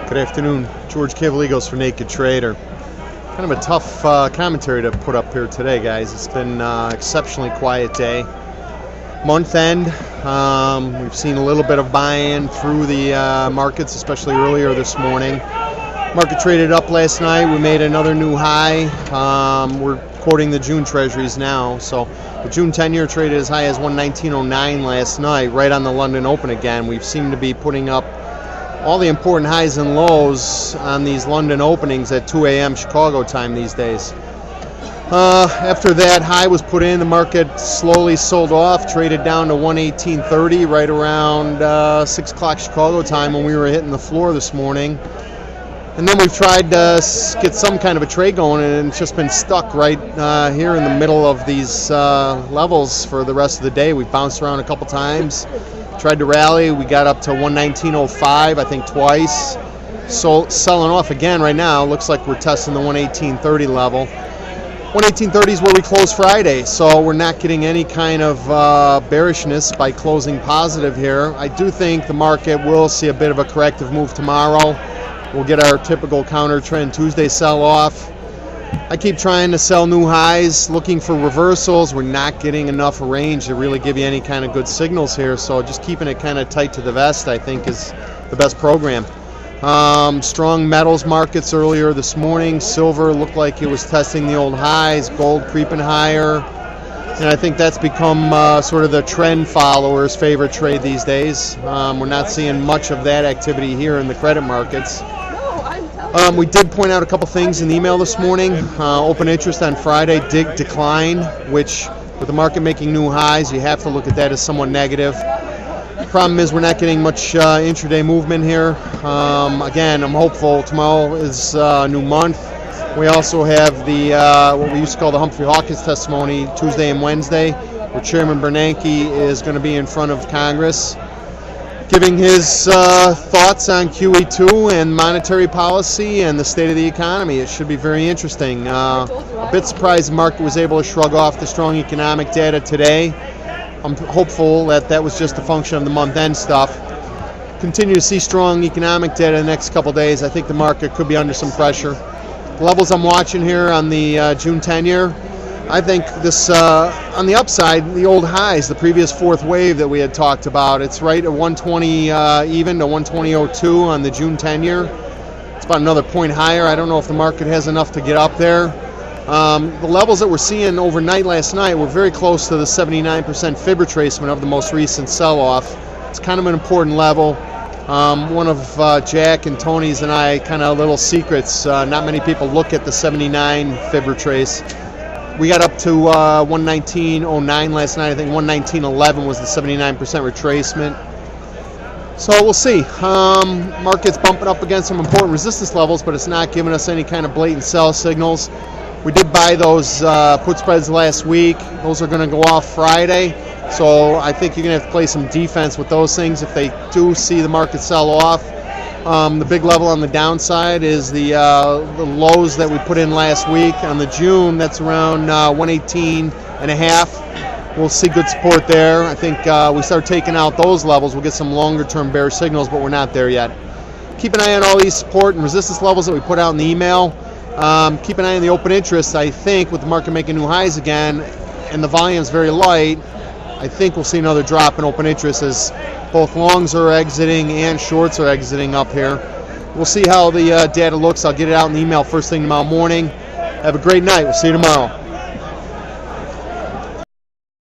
Good afternoon, George Cavaligos for Naked Trader. Kind of a tough commentary to put up here today, guys. It's been an exceptionally quiet day. Month end, we've seen a little bit of buy-in through the markets, especially earlier this morning. Market traded up last night. We made another new high. We're quoting the June Treasuries now. So the June 10-year traded as high as 119.09 last night, right on the London Open again. We seem to be putting up all the important highs and lows on these London openings at 2 a.m. Chicago time these days. After that high was put in, the market slowly sold off, traded down to 118.30 right around 6 o'clock Chicago time when we were hitting the floor this morning. And then we've tried to get some kind of a trade going, and it's just been stuck right here in the middle of these levels for the rest of the day. We've bounced around a couple times. Tried to rally. We got up to 119.05, I think, twice. So selling off again right now. Looks like we're testing the 118.30 level. 118.30 is where we closed Friday, so we're not getting any kind of bearishness by closing positive here. I do think the market will see a bit of a corrective move tomorrow. We'll get our typical counter trend Tuesday sell-off. I keep trying to sell new highs, looking for reversals. We're not getting enough range to really give you any kind of good signals here, so just keeping it kind of tight to the vest, I think, is the best program. Strong metals markets earlier this morning. Silver looked like it was testing the old highs, gold creeping higher, and I think that's become sort of the trend followers' favorite trade these days. We're not seeing much of that activity here in the credit markets. We did point out a couple things in the email this morning. Open interest on Friday did decline, which with the market making new highs, you have to look at that as somewhat negative. The problem is we're not getting much intraday movement here. Again, I'm hopeful. Tomorrow is a new month. We also have the what we used to call the Humphrey Hawkins testimony Tuesday and Wednesday, where Chairman Bernanke is going to be in front of Congress, giving his thoughts on QE2 and monetary policy and the state of the economy. It should be very interesting. A bit surprised the market was able to shrug off the strong economic data today. I'm hopeful that that was just a function of the month-end stuff. Continue to see strong economic data the next couple days. I think the market could be under some pressure. The levels I'm watching here on the June 10-year, I think this, on the upside, the old highs, the previous fourth wave that we had talked about, it's right at 120 even to 120.02 on the June 10-year. It's about another point higher. I don't know if the market has enough to get up there. The levels that we're seeing overnight last night were very close to the 79% fib retracement of the most recent sell-off. It's kind of an important level. One of Jack and Tony's and I kind of little secrets. Not many people look at the 79 fib retrace. We got up to 119.09 last night. I think 119.11 was the 79% retracement. So we'll see. Market's bumping up against some important resistance levels, but it's not giving us any kind of blatant sell signals. We did buy those put spreads last week. Those are going to go off Friday. So I think you're going to have to play some defense with those things if they do see the market sell off. The big level on the downside is the lows that we put in last week on the June. That's around 118.5. We'll see good support there. I think we start taking out those levels, we'll get some longer-term bearish signals, but we're not there yet. Keep an eye on all these support and resistance levels that we put out in the email. Keep an eye on the open interest. I think with the market making new highs again and the volume's very light, I think we'll see another drop in open interest as both longs are exiting and shorts are exiting up here. We'll see how the data looks. I'll get it out in the email first thing tomorrow morning. Have a great night. We'll see you tomorrow.